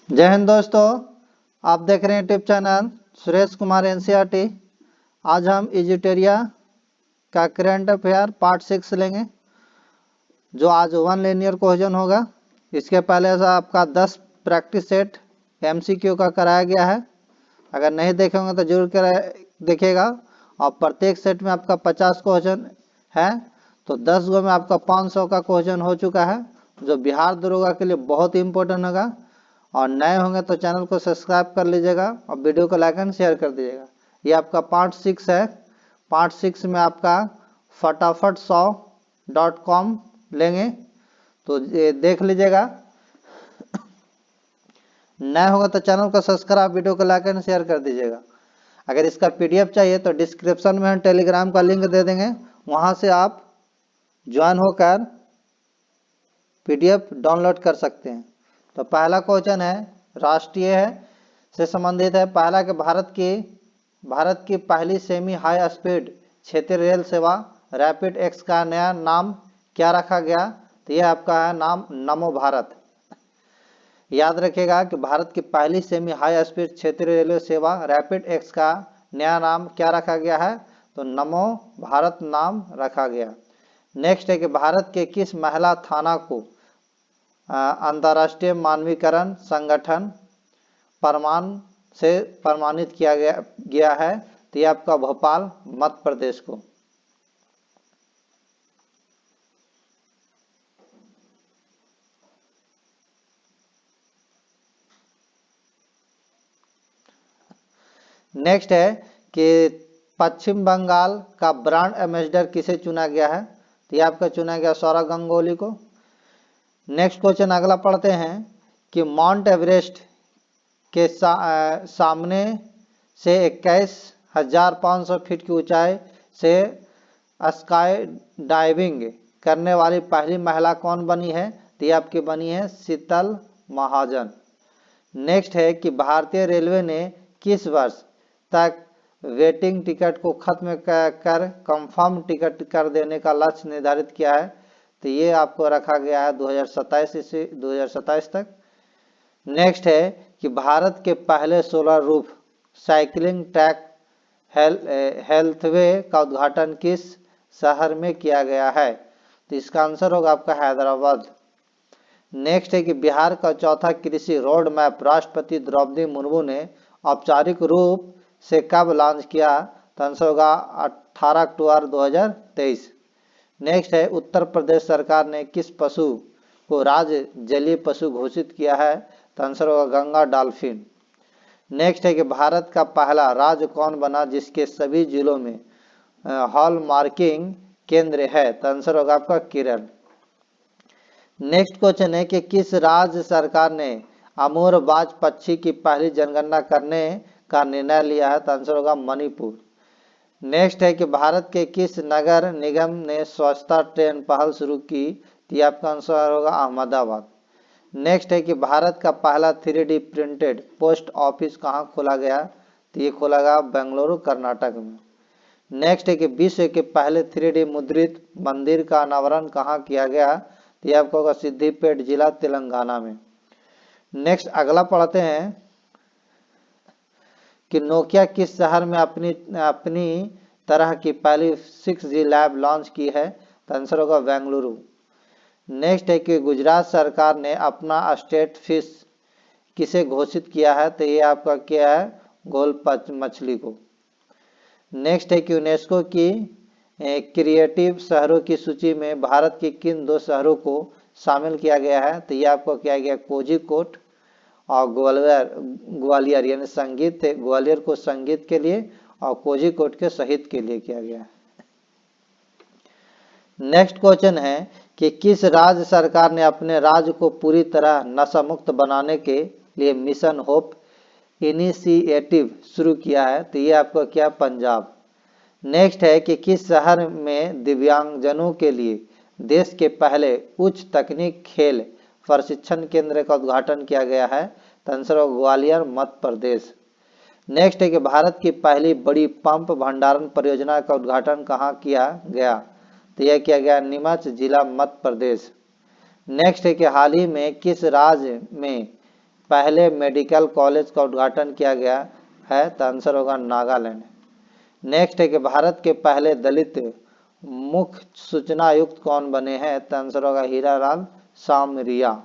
जय हिंद दोस्तों, आप देख रहे हैं YouTube channel Suresh Kumar NCERT. आज हम इजिटेरिया का करंट अफेयर पार्ट 6 लेंगे, जो आज 1 लीनियर क्वेश्चन होगा। इसके पहले से आपका 10 प्रैक्टिस सेट एमसीक्यू का कराया गया है। अगर नहीं देखे होंगे तो जरूर देखिएगा। और प्रत्येक सेट में आपका 50 क्वेश्चन है, तो 10 गो में आपका 500 का क्वेश्चन हो चुका है, जो बिहार दरोगा के लिए बहुत ही इंपॉर्टेंट होगा। और नए होंगे तो चैनल को सब्सक्राइब कर लीजिएगा और वीडियो को लाइक एंड शेयर कर दीजिएगा। ये आपका पार्ट 6 है। पार्ट 6 में आपका फटाफट 100.com लेंगे, तो ये देख लीजिएगा। नए होगा तो चैनल को सब्सक्राइब, वीडियो को लाइक एंड शेयर कर दीजिएगा। अगर इसका पीडीएफ चाहिए तो डिस्क्रिप्शन में हम टेलीग्राम का लिंक दे देंगे, वहां से आप ज्वाइन होकर पीडीएफ डाउनलोड कर सकते हैं। तो पहला क्वेश्चन है, राष्ट्रीय है से संबंधित है। पहला कि भारत की पहली सेमी हाई स्पीड क्षेत्रीय रेल सेवा रैपिड एक्स का नया नाम क्या रखा गया? तो यह आपका है नाम नमो भारत। याद रखिएगा कि भारत की पहली सेमी हाई स्पीड क्षेत्रीय रेलवे सेवा रैपिड एक्स का नया नाम क्या रखा गया है? तो नमो भारत नाम रखा गया। नेक्स्ट है कि भारत के किस महिला थाना को अंतर्राष्ट्रीय मानवीकरण संगठन प्रमाण से प्रमाणित किया गया है? तो यह आपका भोपाल मध्य प्रदेश को। नेक्स्ट है कि पश्चिम बंगाल का ब्रांड एम्बेसडर किसे चुना गया है? तो यह आपका चुना गया सौरव गंगोली को। नेक्स्ट क्वेश्चन अगला पढ़ते हैं कि माउंट एवरेस्ट के सामने से 21,500 फीट की ऊंचाई से स्काई डाइविंग करने वाली पहली महिला कौन बनी है? तो ये आपकी बनी है शीतल महाजन। नेक्स्ट है कि भारतीय रेलवे ने किस वर्ष तक वेटिंग टिकट को खत्म कर कंफर्म टिकट कर देने का लक्ष्य निर्धारित किया है? तो ये आपको रखा गया है 2027 तक। नेक्स्ट है कि भारत के पहले solar roof cycling track healthway का उद्घाटन किस शहर में किया गया है? तो इसका आंसर होगा आपका हैदराबाद। नेक्स्ट है कि बिहार का चौथा कृषि रोड मैप राष्ट्रपति द्रौपदी मुर्मू ने औपचारिक रूप से कब लॉन्च किया? तो आंसर होगा 18 अक्टूबर 2023। नेक्स्ट है उत्तर प्रदेश सरकार ने किस पशु को राज्य जलीय पशु घोषित किया है? तो आंसर होगा गंगा डॉल्फिन। नेक्स्ट है कि भारत का पहला राज्य कौन बना जिसके सभी जिलों में हॉल मार्किंग केंद्र है? तो आंसर होगा आपका केरल। नेक्स्ट क्वेश्चन है कि किस राज्य सरकार ने अमूर बाज पक्षी की पहली जनगणना करने का निर्णय लिया है? तो आंसर होगा मणिपुर। नेक्स्ट है कि भारत के किस नगर निगम ने स्वच्छता ट्रेन पहल शुरू की? तो आपका आंसर होगा अहमदाबाद। नेक्स्ट है कि भारत का पहला 3D प्रिंटेड पोस्ट ऑफिस कहाँ खोला गया? तो ये खोला गया बेंगलुरु कर्नाटक में। नेक्स्ट है कि विश्व के पहले 3D मुद्रित मंदिर का अनावरण कहाँ किया गया? तो ये आपको होगा सिद्दीपेट जिला तेलंगाना में। नेक्स्ट अगला पढ़ते हैं कि नोकिया किस शहर में अपनी तरह की पहली 6G लैब लॉन्च की है? तो आंसर होगा बेंगलुरु। नेक्स्ट है कि गुजरात सरकार ने अपना स्टेट फिश किसे घोषित किया है? तो ये आपका क्या है गोल मछली को। नेक्स्ट है कि यूनेस्को की क्रिएटिव शहरों की सूची में भारत के किन 2 शहरों को शामिल किया गया है? तो ये आपको किया गया कोझिकोड और ग्वालियर, यानी संगीत ग्वालियर को संगीत के लिए और कोझिकोड के साहित्य के लिए किया गया है। नेक्स्ट क्वेश्चन है कि किस राज्य सरकार ने अपने राज्य को पूरी तरह नशा मुक्त बनाने के लिए मिशन होप इनिशिएटिव शुरू किया है? तो ये आपको क्या पंजाब। नेक्स्ट है कि किस शहर में दिव्यांगजनों के लिए देश के पहले उच्च तकनीक खेल प्रशिक्षण केंद्र का उद्घाटन किया गया है? तो आंसर होगा ग्वालियर मध्य प्रदेश। नेक्स्ट है कि भारत की पहली बड़ी पंप भंडारण परियोजना का उद्घाटन कहाँ किया गया? तो यह किया गया नीमच जिला मध्य प्रदेश। नेक्स्ट है कि हाल ही में किस राज्य में पहले मेडिकल कॉलेज का उद्घाटन किया गया है? तो आंसर होगा नागालैंड। नेक्स्ट है कि भारत के पहले दलित मुख्य सूचना आयुक्त कौन बने हैं? तो आंसर होगा हीरालाल सामरिया।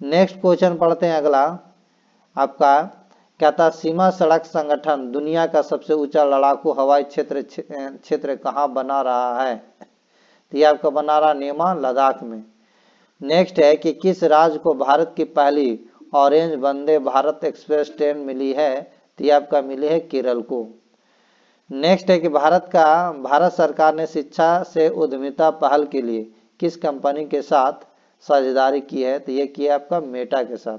नेक्स्ट क्वेश्चन पढ़ते हैं अगला आपका, क्या था सीमा सड़क संगठन दुनिया का सबसे ऊंचा लड़ाकू हवाई क्षेत्र कहाँ बना रहा है? तो ये आपका बना रहा नेमा लद्दाख में। नेक्स्ट है कि किस राज्य को भारत की पहली orange Vande Bharat express train मिली है? तो ये आपका मिली है केरल को। नेक्स्ट है कि भारत सरकार ने शिक्षा से उद्यमिता पहल के लिए किस कंपनी के साथ साझेदारी की है? तो ये किया आपका मेटा के साथ।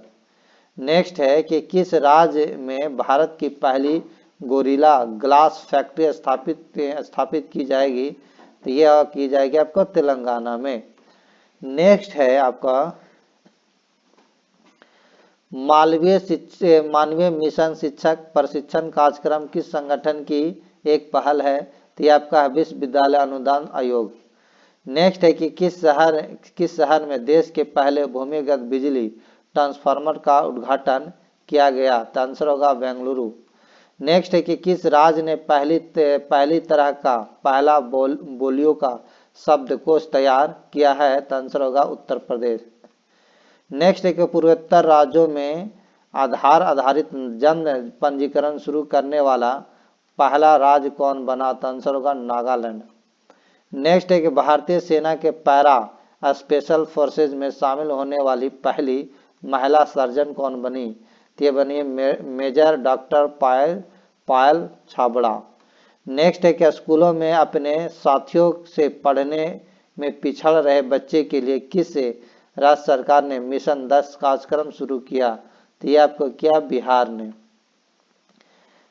नेक्स्ट है कि किस राज्य में भारत की पहली गोरिल्ला ग्लास फैक्ट्री स्थापित की जाएगी? तो यह की जाएगी आपका तेलंगाना में। नेक्स्ट है आपका मानवीय मिशन शिक्षक प्रशिक्षण कार्यक्रम किस संगठन की एक पहल है? तो ये आपका विश्वविद्यालय अनुदान आयोग। नेक्स्ट है कि किस शहर में देश के पहले भूमिगत बिजली ट्रांसफार्मर का उद्घाटन किया गया? तो आंसर होगा बेंगलुरु। नेक्स्ट है कि किस राज्य ने पहली तरह का पहला बोलियों का शब्दकोश तैयार किया है? तो आंसर होगा उत्तर प्रदेश। नेक्स्ट है कि पूर्वोत्तर राज्यों में आधार आधारित जन पंजीकरण शुरू करने वाला पहला राज्य कौन बना? तो आंसर होगा नागालैंड। नेक्स्ट है कि भारतीय सेना के पैरा स्पेशल फोर्सेज में शामिल होने वाली पहली महिला सर्जन कौन बनी? तो ये बनी मेजर डॉक्टर पायल छाबड़ा। नेक्स्ट है कि स्कूलों में अपने साथियों से पढ़ने में पिछड़ रहे बच्चे के लिए किस राज्य सरकार ने मिशन 10 कार्यक्रम शुरू किया? तो ये आपको किया बिहार ने।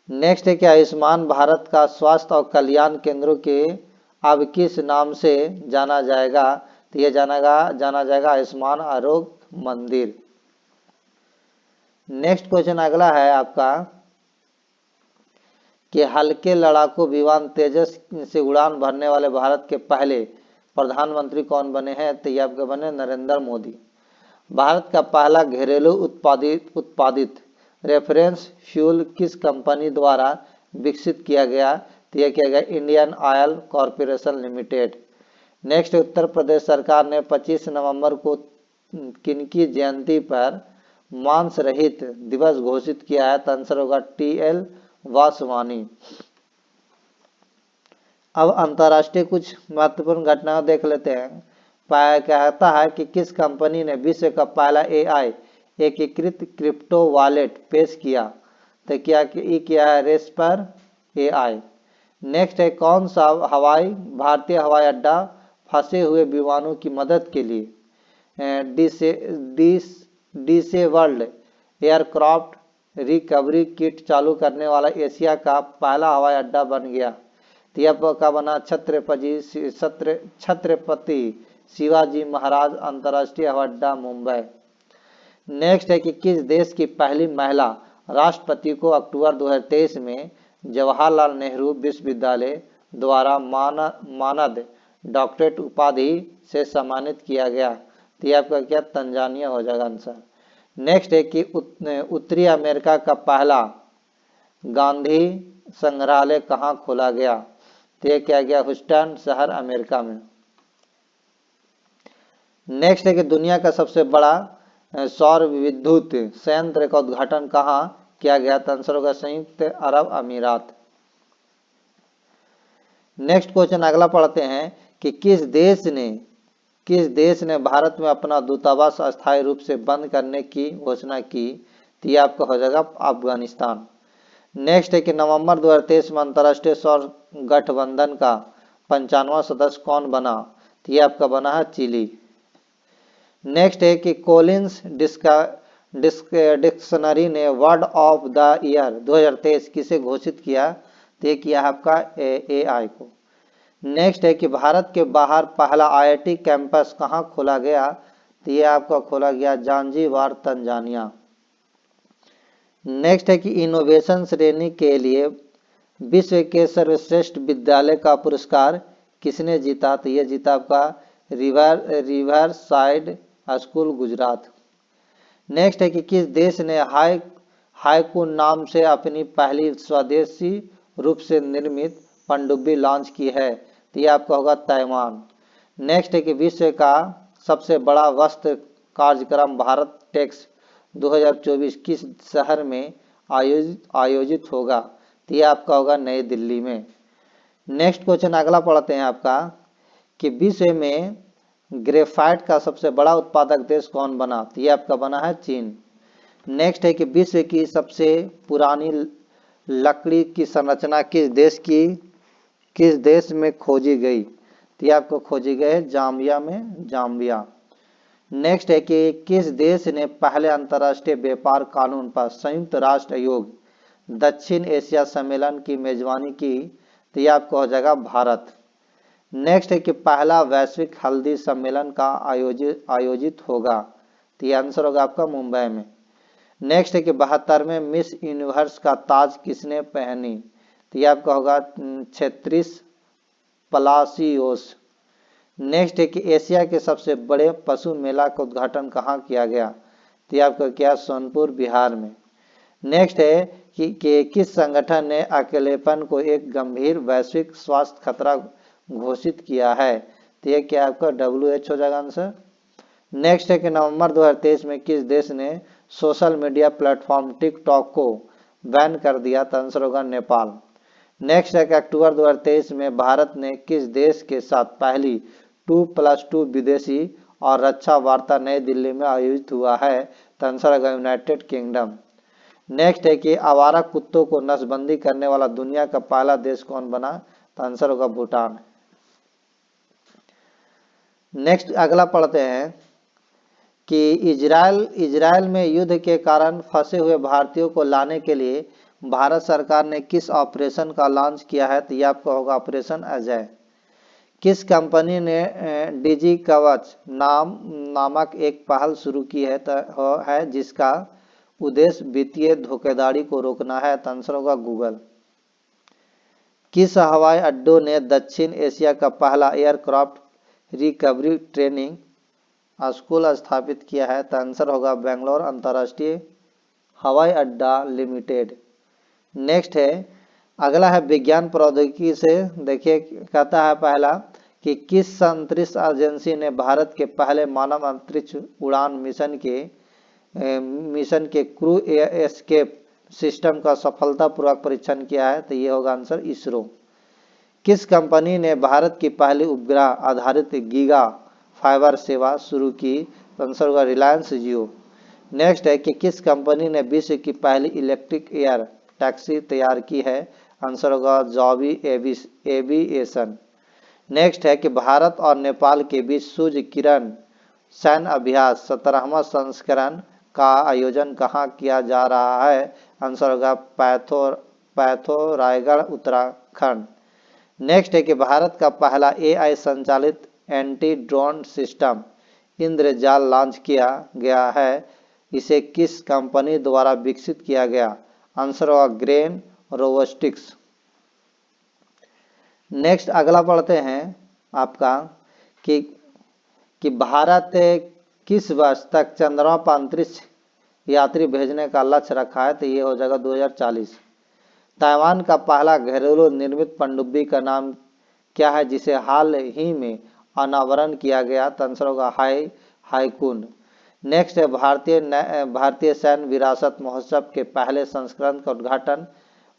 नेक्स्ट है कि आयुष्मान भारत का स्वास्थ्य और कल्याण केंद्रों के अब किस नाम से जाना जाएगा? तो ये जाना जाएगा आयुष्मान आरोग्य मंदिर। नेक्स्ट क्वेश्चन अगला है आपका कि हल्के लड़ाकू विमान तेजस से उड़ान भरने वाले भारत के पहले प्रधानमंत्री कौन बने हैं? तो ये आपके बने नरेंद्र मोदी। भारत का पहला घरेलू उत्पादित रेफरेंस फ्यूल किस कंपनी द्वारा विकसित किया गया? तो यह किया गया Indian Oil Corporation Limited. Next, Uttar Pradesh सरकार ने 25 नवंबर को किनकी जयंती पर मांस रहित दिवस घोषित किया है? तो आंसर होगा TL वासवानी। अब अंतर्राष्ट्रीय कुछ महत्वपूर्ण घटनाएं देख लेते हैं। कहता है कि किस कंपनी ने विश्व का पहला AI एकीकृत क्रिप्टो वॉलेट पेश किया? तो किया है रेस्पर AI। नेक्स्ट है कौन सा भारतीय हवाई अड्डा फंसे हुए विमानों की मदद के लिए डिसेबल्ड एयरक्राफ्ट रिकवरी किट चालू करने वाला एशिया का पहला हवाई अड्डा बन गया? तो यह का बना छत्रपति शिवाजी महाराज अंतर्राष्ट्रीय हवाई अड्डा मुंबई। नेक्स्ट है कि किस देश की पहली महिला राष्ट्रपति को अक्टूबर 2023 में जवाहरलाल नेहरू विश्वविद्यालय द्वारा मानद डॉक्टरेट उपाधि से सम्मानित किया गया? तो यह आपका क्या तंजानिया हो जाएगा आंसर। नेक्स्ट है कि उत्तरी अमेरिका का पहला गांधी संग्रहालय कहाँ खोला गया? तो यह क्या गया ह्यूस्टन शहर अमेरिका में। नेक्स्ट है कि दुनिया का सबसे बड़ा सौर विद्युत संयंत्र का उद्घाटन कहाँ किया गया? तो आंसर होगा संयुक्त अरब अमीरात। नेक्स्ट क्वेश्चन अगला पढ़ते हैं कि किस देश ने भारत में अपना दूतावास अस्थायी रूप से बंद करने की घोषणा की? तो यह आपका हो जाएगा अफगानिस्तान। नेक्स्ट है कि नवंबर 2023 में अंतर्राष्ट्रीय सौर गठबंधन का 55वां सदस्य कौन बना? तो यह आपका बना है चिली। नेक्स्ट है कि कोलिंस डिक्शनरी ने वर्ड ऑफ द ईयर 2023 किसे घोषित किया? तो ये किया आपका AI को। नेक्स्ट है कि भारत के बाहर पहला IIT कैंपस कहाँ खोला गया? तो ये आपका खोला गया जांजीबार तंजानिया। नेक्स्ट है कि इनोवेशन श्रेणी के लिए विश्व के सर्वश्रेष्ठ विद्यालय का पुरस्कार किसने जीता? तो ये जीता आपका river side school Gujarat. Next है कि किस देश ने हाईकून नाम से अपनी पहली स्वदेशी रूप से निर्मित पनडुब्बी लॉन्च की है, तो ये आपका होगा ताइवान। नेक्स्ट है कि विश्व का सबसे बड़ा वस्त्र कार्यक्रम भारत टेक्स 2024 किस शहर में आयोजित होगा, तो ये आपका होगा नई दिल्ली में। नेक्स्ट क्वेश्चन अगला पढ़ते हैं आपका कि विश्व में ग्रेफाइट का सबसे बड़ा उत्पादक देश कौन बना, तो ये आपका बना है चीन। नेक्स्ट है कि विश्व की सबसे पुरानी लकड़ी की संरचना किस देश में खोजी गई, तो ये आपको खोजी गई है जाम्बिया में, जाम्बिया। नेक्स्ट है कि किस देश ने पहले अंतर्राष्ट्रीय व्यापार कानून पर संयुक्त राष्ट्र आयोग दक्षिण एशिया सम्मेलन की मेजबानी की, तो ये आपको हो जाएगा भारत। नेक्स्ट है कि पहला वैश्विक हल्दी सम्मेलन का आयोजित होगा, तो ये आंसर होगा आपका मुंबई में। नेक्स्ट है कि 72वें मिस यूनिवर्स का ताज किसने पहनी, तो ये आपका होगा क्षेत्रीस पलासियोस। नेक्स्ट है कि एशिया के सबसे बड़े पशु मेला का उद्घाटन कहाँ किया गया, तो ये आपका क्या सोनपुर बिहार में। नेक्स्ट है कि किस संगठन ने अकेलेपन को एक गंभीर वैश्विक स्वास्थ्य खतरा घोषित किया है, तो ये क्या आपका WHO हो जाएगा आंसर। नेक्स्ट है कि नवंबर 2023 में किस देश ने सोशल मीडिया प्लेटफॉर्म टिकटॉक को बैन कर दिया, तो आंसर होगा नेपाल। नेक्स्ट है कि अक्टूबर 2023 में भारत ने किस देश के साथ पहली 2+2 विदेशी और रक्षा वार्ता नई दिल्ली में आयोजित हुआ है, तो आंसर होगा यूनाइटेड किंगडम। नेक्स्ट है कि आवारा कुत्तों को नसबंदी करने वाला दुनिया का पहला देश कौन बना, तो आंसर होगा भूटान। नेक्स्ट अगला पढ़ते हैं कि इजराइल में युद्ध के कारण फंसे हुए भारतीयों को लाने के लिए भारत सरकार ने किस ऑपरेशन का लॉन्च किया है, तो यह आपका होगा ऑपरेशन अजय। किस कंपनी ने डिजी कवच नामक एक पहल शुरू की है जिसका उद्देश्य वित्तीय धोखाधड़ी को रोकना है, तो आंसर होगा गूगल। किस हवाई अड्डों ने दक्षिण एशिया का पहला एयरक्राफ्ट रिकवरी ट्रेनिंग स्कूल स्थापित किया है, तो आंसर होगा बेंगलोर अंतर्राष्ट्रीय हवाई अड्डा लिमिटेड। नेक्स्ट है अगला है विज्ञान प्रौद्योगिकी से, देखिए कहता है पहला कि किस अंतरिक्ष एजेंसी ने भारत के पहले मानव अंतरिक्ष उड़ान मिशन के क्रू एस्केप सिस्टम का सफलतापूर्वक परीक्षण किया है, तो ये होगा आंसर इसरो। किस कंपनी ने भारत की पहली उपग्रह आधारित गीगा फाइबर सेवा शुरू की, तो आंसर होगा रिलायंस जियो। नेक्स्ट है कि किस कंपनी ने विश्व की पहली इलेक्ट्रिक एयर टैक्सी तैयार की है, आंसर होगा जॉबी एविएशन। नेक्स्ट है कि भारत और नेपाल के बीच सूर्य किरण सैन्य अभ्यास 17वां संस्करण का आयोजन कहाँ किया जा रहा है, आंसर होगा पैथो रायगढ़ उत्तराखंड। नेक्स्ट है कि भारत का पहला AI संचालित एंटी ड्रोन सिस्टम इंद्रजाल लॉन्च किया गया है, इसे किस कंपनी द्वारा विकसित किया गया, आंसर होगा ग्रेन रोबोटिक्स। नेक्स्ट अगला पढ़ते हैं आपका कि भारत किस वर्ष तक चंद्रमा पर अंतरिक्ष यात्री भेजने का लक्ष्य रखा है, तो ये हो जाएगा 2040। ताइवान का पहला घरेलू निर्मित पनडुब्बी का नाम क्या है जिसे हाल ही में अनावरण किया गया, तो आंसर होगा हाईकून। नेक्स्ट है भारतीय सैन्य विरासत महोत्सव के पहले संस्करण का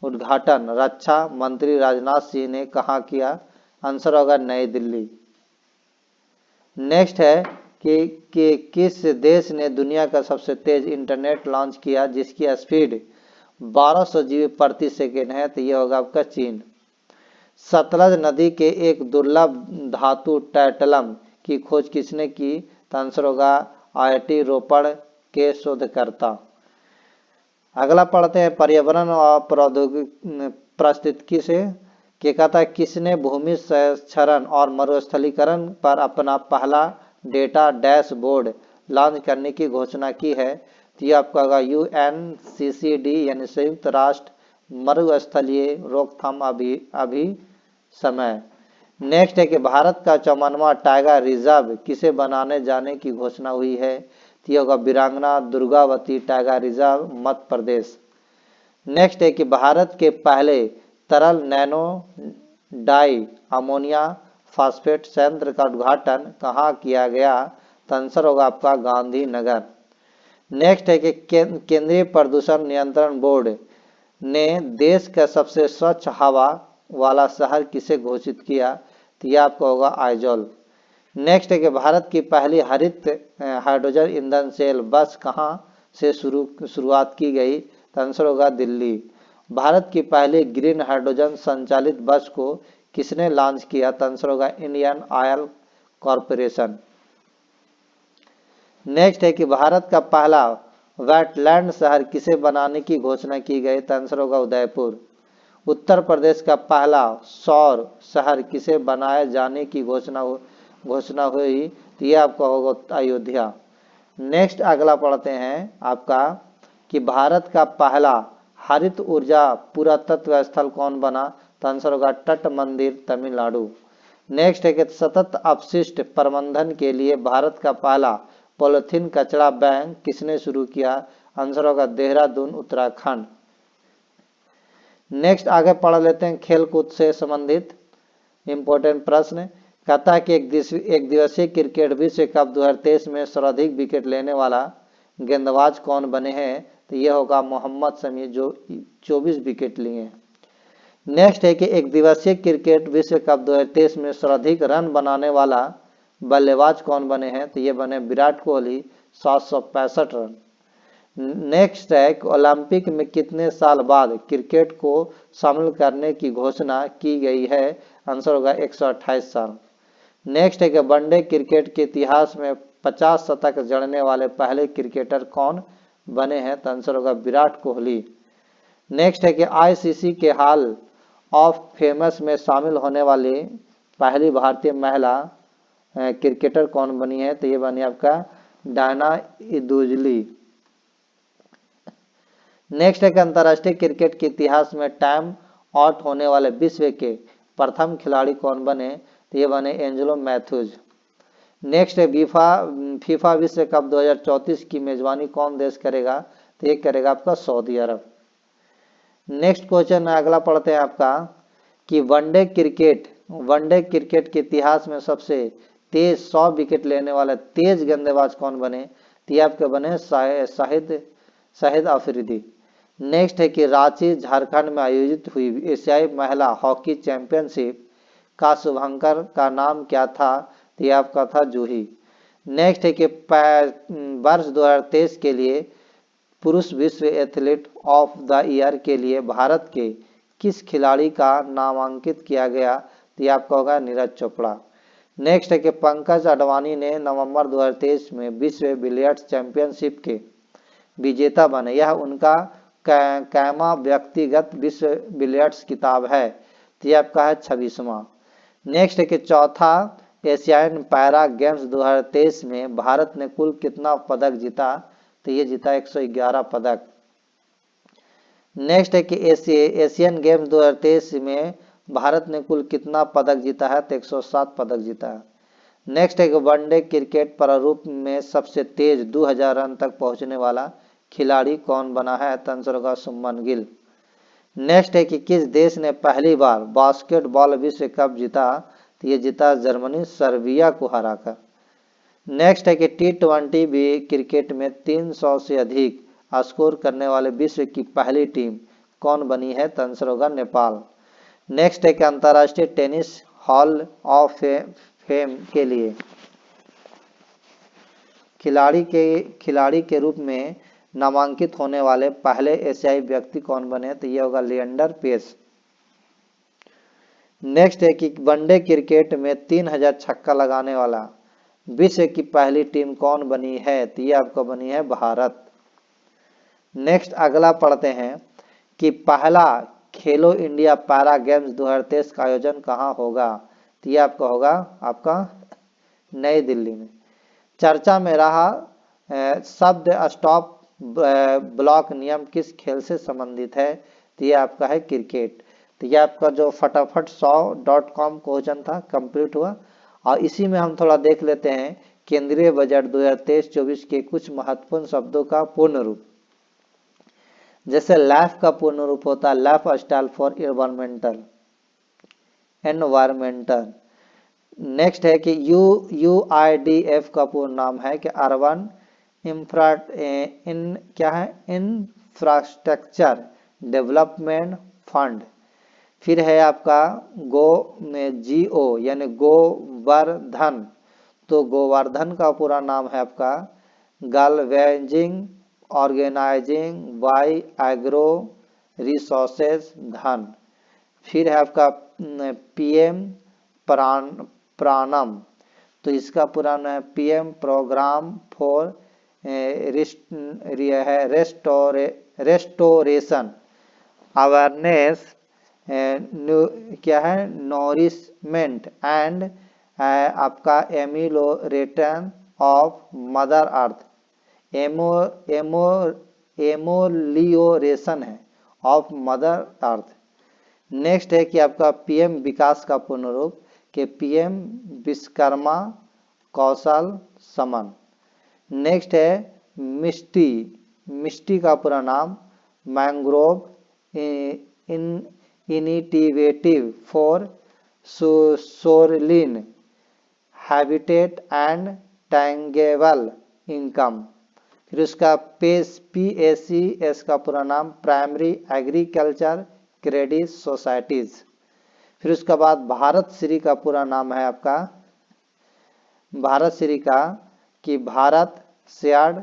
उद्घाटन रक्षा मंत्री राजनाथ सिंह ने कहाँ किया, आंसर होगा नई दिल्ली। नेक्स्ट है कि किस देश ने दुनिया का सबसे तेज इंटरनेट लॉन्च किया जिसकी स्पीड 1200 GB प्रति सेकेंड है, तो ये होगा आपका चीन। सतलज नदी के एक दुर्लभ धातु टैंटलम की खोज किसने की, तो आंसर होगा IIT रोपड़ के शोधकर्ता। अगला पढ़ते हैं पर्यावरण और प्रौद्योगिकी पारिस्थितिकी से, कि कहता है किसने भूमि क्षरण और मरुस्थलीकरण पर अपना पहला डेटा डैशबोर्ड लॉन्च करने की घोषणा की है, तो ये आपका होगा UNCCD यानी संयुक्त राष्ट्र मरुस्थलीय रोकथाम समय। नेक्स्ट है कि भारत का 54वां टाइगर रिजर्व किसे बनाने जाने की घोषणा हुई है, तो ये होगा वीरांगना Durgavati tiger reserve Madhya Pradesh. Next है कि भारत के पहले तरल नैनो डाई अमोनिया फास्फेट संयंत्र का उद्घाटन कहाँ किया गया? तो आंसर होगा आपका गांधीनगर। नेक्स्ट है कि केंद्रीय प्रदूषण नियंत्रण बोर्ड ने देश का सबसे स्वच्छ हवा वाला शहर किसे घोषित किया? तो यह आपका होगा आइजॉल। नेक्स्ट है कि भारत की पहली हरित हाइड्रोजन ईंधन सेल बस कहाँ से शुरुआत की गई? तो आंसर होगा दिल्ली। भारत की पहली ग्रीन हाइड्रोजन संचालित बस को किसने लॉन्च किया? तो आंसर होगा इंडियन ऑयल कॉरपोरेशन। नेक्स्ट है कि भारत का पहला वेटलैंड शहर किसे बनाने की घोषणा की गई? तो आंसर होगा उदयपुर। उत्तर प्रदेश का पहला सौर शहर किसे बनाए जाने की घोषणा हुई? तो ये आपका होगा अयोध्या। नेक्स्ट अगला पढ़ते हैं आपका कि भारत का पहला हरित ऊर्जा पुरातत्व स्थल कौन बना? तो आंसर होगा तट मंदिर तमिलनाडु। नेक्स्ट है कि सतत अपशिष्ट प्रबंधन के लिए भारत का पहला पॉलिथीन कचरा बैंक किसने शुरू किया? आंसर होगा देहरादून उत्तराखंड। नेक्स्ट आगे पढ़ लेते हैं खेलकूद से संबंधित इंपॉर्टेंट प्रश्न। कहता है कि एक दिवसीय क्रिकेट विश्व कप 2023 में सर्वाधिक विकेट लेने वाला गेंदबाज कौन बने हैं? तो यह होगा मोहम्मद शमी जो 24 विकेट लिए हैं। नेक्स्ट है कि एक दिवसीय क्रिकेट विश्व कप 2023 में सर्वाधिक रन बनाने वाला बल्लेबाज कौन बने हैं? तो ये बने विराट कोहली 765 रन। नेक्स्ट है कि ओलंपिक में कितने साल बाद क्रिकेट को शामिल करने की घोषणा की गई है? आंसर होगा 128 साल। नेक्स्ट है कि वनडे क्रिकेट के इतिहास में 50 शतक जड़ने वाले पहले क्रिकेटर कौन बने हैं? तो आंसर होगा विराट कोहली। नेक्स्ट है कि आईसीसी के हॉल ऑफ फेमस में शामिल होने वाली पहली भारतीय महिला क्रिकेटर कौन बनी है? तो ये बनी आपका डायना इदुजली। नेक्स्ट है कि अंतर्राष्ट्रीय क्रिकेट के इतिहास में टाइम आउट होने वाले विश्व के प्रथम खिलाड़ी कौन बने? तो ये बने एंजेलो मैथ्यूज। नेक्स्ट है फीफा विश्व कप 2034 की मेजबानी कौन देश करेगा? तो ये करेगा आपका सऊदी अरब। नेक्स्ट क्वेश्चन अगला पढ़ते हैं आपका कि वनडे क्रिकेट के इतिहास में सबसे तेज 100 विकेट लेने वाले तेज गेंदबाज कौन बने? तो ये आपके बने शाहिद अफरीदी। नेक्स्ट है कि रांची झारखंड में आयोजित हुई एशियाई महिला हॉकी चैंपियनशिप का शुभांकर का नाम क्या था? तो ये आपका था जूही। नेक्स्ट है कि वर्ष 2023 के लिए पुरुष विश्व एथलीट ऑफ द ईयर के लिए भारत के किस खिलाड़ी का नामांकित किया गया? तो ये आपका होगा नीरज चोपड़ा। नेक्स्ट है कि पंकज अडवाणी ने नवंबर 2023 में विश्व बिलियर्ड्स चैंपियनशिप के विजेता बने। यह उनका कैमा व्यक्तिगत विश्व बिलियर्ड्स किताब है? तो यह आपका है 26वां। नेक्स्ट है कि चौथा एशियान पैरा गेम्स 2023 में भारत ने कुल कितना पदक जीता? तो ये जीता 111 पदक। नेक्स्ट है कि एशियन गेम्स 2023 में भारत ने कुल कितना पदक जीता है? तो 107 पदक जीता है। नेक्स्ट है कि वनडे क्रिकेट प्रारूप में सबसे तेज 2000 रन तक पहुंचने वाला खिलाड़ी कौन बना है? तो आंसर होगा शुभमन गिल। नेक्स्ट है कि किस देश ने पहली बार बास्केटबॉल विश्व कप जीता? तो ये जीता जर्मनी सर्बिया को हराकर। नेक्स्ट है कि T20 क्रिकेट में 300 से अधिक स्कोर करने वाले विश्व की पहली टीम कौन बनी है? तो आंसर होगा नेपाल। नेक्स्ट है कि अंतर्राष्ट्रीय टेनिस हॉल ऑफ फेम के लिए खिलाड़ी के रूप में नामांकित होने वाले पहले एशियाई व्यक्ति कौन बने? तो यह होगा लिएंडर पेस। नेक्स्ट है कि वनडे क्रिकेट में 3000 छक्का लगाने वाला विश्व की पहली टीम कौन बनी है? तो ये आपको बनी है भारत। नेक्स्ट अगला पढ़ते हैं कि पहला खेलो इंडिया पैरा गेम्स 2023 का आयोजन कहाँ होगा? तो ये आपका होगा आपका नई दिल्ली में। चर्चा में रहा शब्द स्टॉप ब्लॉक नियम किस खेल से संबंधित है? तो ये आपका है क्रिकेट। तो ये आपका जो फटाफट 100.com क्वेश्चन था कंप्लीट हुआ। और इसी में हम थोड़ा देख लेते हैं केंद्रीय बजट 2023-24 के कुछ महत्वपूर्ण शब्दों का पूर्ण रूप। जैसे लैफ का पूर्ण रूप होता है life style for environmental. Next है कि UIDF का पूर्ण नाम है कि अर्बन इंफ्रास्ट्रक्चर डेवलपमेंट फंड। फिर है आपका GO यानी गोवर्धन, तो गोवर्धन का पूरा नाम है आपका गैल्वेजिंग ऑर्गेनाइजिंग बाय एग्रो रिसोर्सेज धन। फिर है आपका PM प्राणम, तो इसका पूरा नाम है PM program for restoration awareness क्या है नॉरिशमेंट एंड आपका amelioration of mother earth, amelioration है ऑफ मदर अर्थ। नेक्स्ट है कि आपका PM विकास का पूर्ण रूप कि PM विश्वकर्मा कौशल समन। नेक्स्ट है मिस्टी का पूरा नाम mangrove initiative for shoreline habitat and tangible income. फिर उसका PACS का पूरा नाम प्राइमरी एग्रीकल्चर क्रेडिट सोसाइटीज। फिर उसके बाद भारत श्री का पूरा नाम है आपका भारत श्री का कि Bharat shared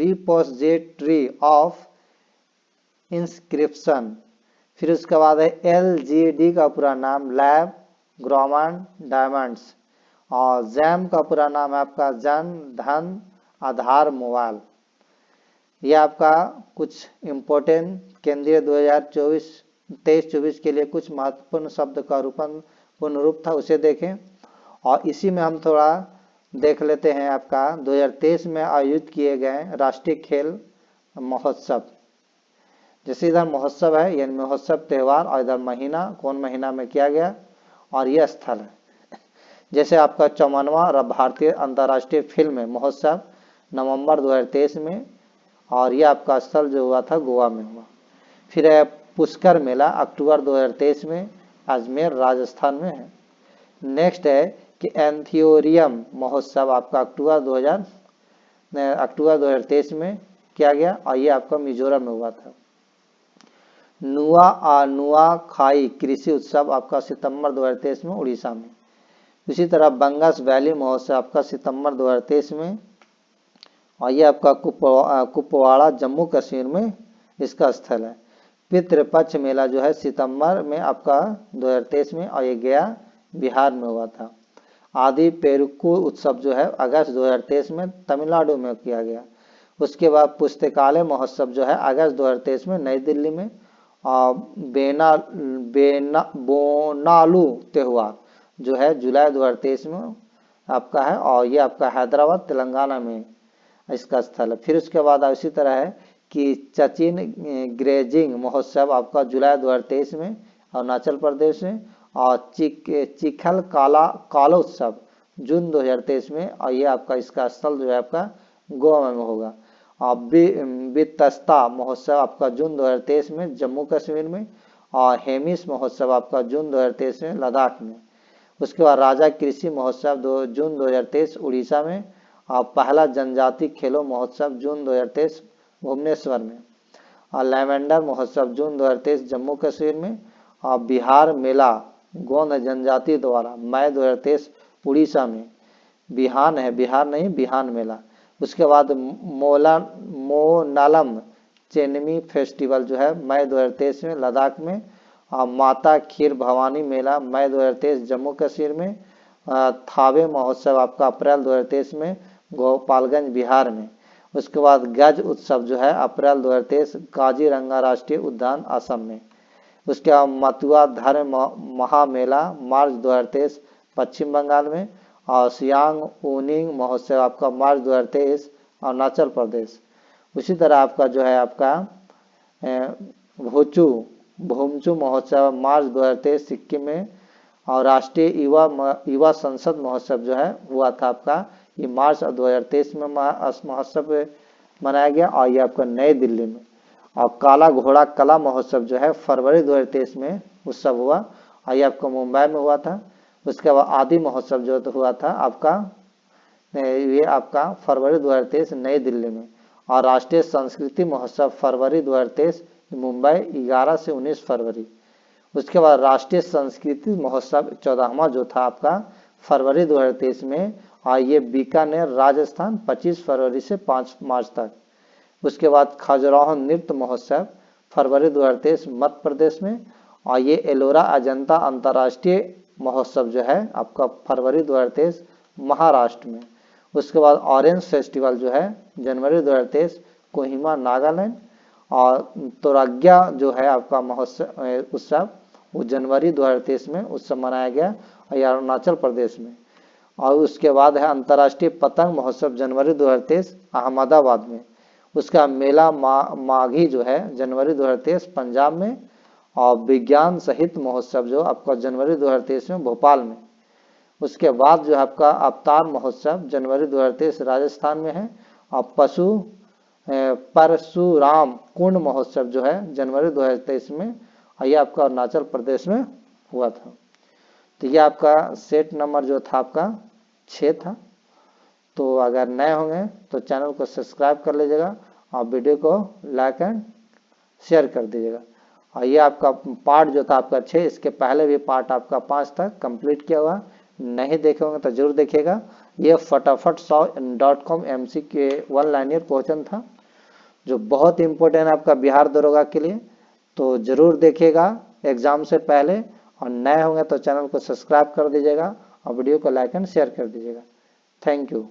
repository of inscription. फिर उसके बाद है LGD का पूरा नाम लैब ग्रामीण डायमंड्स, और जैम का पूरा नाम है आपका जन धन आधार मोबाइल। यह आपका कुछ इम्पोर्टेंट केंद्रीय 2023-24 के लिए कुछ महत्वपूर्ण शब्द का पूर्ण रूप था, उसे देखें। और इसी में हम थोड़ा देख लेते हैं आपका 2023 में आयोजित किए गए राष्ट्रीय खेल महोत्सव। जैसे इधर महोत्सव है यानी महोत्सव त्यौहार, और इधर महीना कौन महीना में किया गया और यह स्थल है। जैसे आपका 54वां भारतीय अंतर्राष्ट्रीय फिल्म महोत्सव नवंबर 2023 में, और यह आपका स्थल जो हुआ था गोवा में हुआ। फिर है पुष्कर मेला अक्टूबर 2023 में अजमेर राजस्थान में है। नेक्स्ट है कि एंथियोरियम महोत्सव आपका अक्टूबर 2023 में किया गया, और ये आपका मिजोरम में हुआ था। नुआखाई कृषि उत्सव आपका सितंबर 2023 में उड़ीसा में। इसी तरह बंगस वैली महोत्सव आपका सितंबर 2023 में, और ये आपका कुपवाड़ा जम्मू कश्मीर में इसका स्थल है। पितृपक्ष मेला जो है सितंबर में आपका 2023 में, और ये गया बिहार में हुआ था। आदि पेरुक्कू उत्सव जो है अगस्त 2023 में तमिलनाडु में किया गया। उसके बाद पुस्तकालय महोत्सव जो है अगस्त 2023 में नई दिल्ली में, और बोनालू त्यौहार जो है जुलाई 2023 में आपका है, और ये आपका हैदराबाद तेलंगाना में इसका स्थल है। फिर उसके बाद इसी तरह है कि सचिन ग्रेजिंग महोत्सव आपका जुलाई 2023 में अरुणाचल प्रदेश में, और चिखल कालोत्सव जून 2023 में, और ये आपका इसका स्थल जो है आपका गोवा में होगा। और वित्तस्ता महोत्सव आपका जून 2023 में जम्मू कश्मीर में, और हेमिस महोत्सव आपका जून 2023 में लद्दाख में। उसके बाद राजा कृषि महोत्सव जून 2023 उड़ीसा में, और पहला जनजाति खेलों महोत्सव जून 2023 भुवनेश्वर में, और लैवेंडर महोत्सव जून 2023 जम्मू कश्मीर में, और बिहार मेला गोंड जनजाति द्वारा मई 2023 उड़ीसा में। बिहान है बिहार नहीं बिहान मेला। उसके बाद मोनालम चेनमी फेस्टिवल जो है मई 2023 में लद्दाख में, और माता खीर भवानी मेला मई 2023 जम्मू कश्मीर में। थावे महोत्सव आपका अप्रैल 2023 में गोपालगंज बिहार में। उसके बाद गज उत्सव जो है अप्रैल 2023 काजीरंगा राष्ट्रीय उद्यान असम में। उसके बाद मथुआ धर्म महामेला मार्च 2023 पश्चिम बंगाल में, और सियांग ऊनिंग महोत्सव आपका मार्च 2023 अरुणाचल प्रदेश। उसी तरह आपका जो है आपका भोमचू महोत्सव मार्च 2023 सिक्किम में, और राष्ट्रीय युवा संसद महोत्सव जो है हुआ था आपका ये मार्च 2023 में महोत्सव मनाया गया, और ये आपका नई दिल्ली में। और काला घोड़ा कला महोत्सव जो है फरवरी 2023 में उत्सव हुआ, और ये आपका मुंबई में हुआ था। उसके बाद आदि महोत्सव जो हुआ था आपका ये आपका फरवरी 2023 नई दिल्ली में। और राष्ट्रीय संस्कृति महोत्सव फरवरी 2023 मुंबई 11 से 19 फरवरी। उसके बाद राष्ट्रीय संस्कृति महोत्सव 14वां जो था आपका फरवरी 2023 में, और ये बीकानेर राजस्थान 25 फरवरी से 5 मार्च तक। उसके बाद खजुराहो नृत्य महोत्सव फरवरी 2023 मध्य प्रदेश में, और ये एलोरा अजंता अंतर्राष्ट्रीय महोत्सव जो है आपका फरवरी 2023 महाराष्ट्र में। उसके बाद ऑरेंज फेस्टिवल जो है जनवरी 2023 कोहिमा नागालैंड, और तोराग्या जो है आपका महोत्सव उत्सव वो जनवरी 2023 में उत्सव मनाया गया अरुणाचल प्रदेश में। और उसके बाद है अंतर्राष्ट्रीय पतंग महोत्सव जनवरी 2023 अहमदाबाद में। उसका मेला माघी जो है जनवरी 2023 पंजाब में, और विज्ञान साहित्य महोत्सव जो आपका जनवरी 2023 में भोपाल में। उसके बाद जो आपका अवतार महोत्सव जनवरी 2023 राजस्थान में है, और परशुराम कुंड महोत्सव जो है जनवरी 2023 में, और ये आपका अरुणाचल प्रदेश में हुआ था। तो ये आपका सेट नंबर जो था आपका 6 था। तो अगर नए होंगे तो चैनल को सब्सक्राइब कर लीजिएगा, और वीडियो को लाइक एंड शेयर कर दीजिएगा। और ये आपका पार्ट जो था आपका 6, इसके पहले भी पार्ट आपका 5 तक कंप्लीट किया हुआ, नहीं देखे होंगे तो जरूर देखिएगा। ये फटाफट 100.com MC के 1 लाइनर क्वेश्चन था जो बहुत इंपॉर्टेंट है आपका बिहार दरोगा के लिए, तो जरूर देखिएगा एग्जाम से पहले। और नए होंगे तो चैनल को सब्सक्राइब कर दीजिएगा, और वीडियो को लाइक एंड शेयर कर दीजिएगा। Thank you.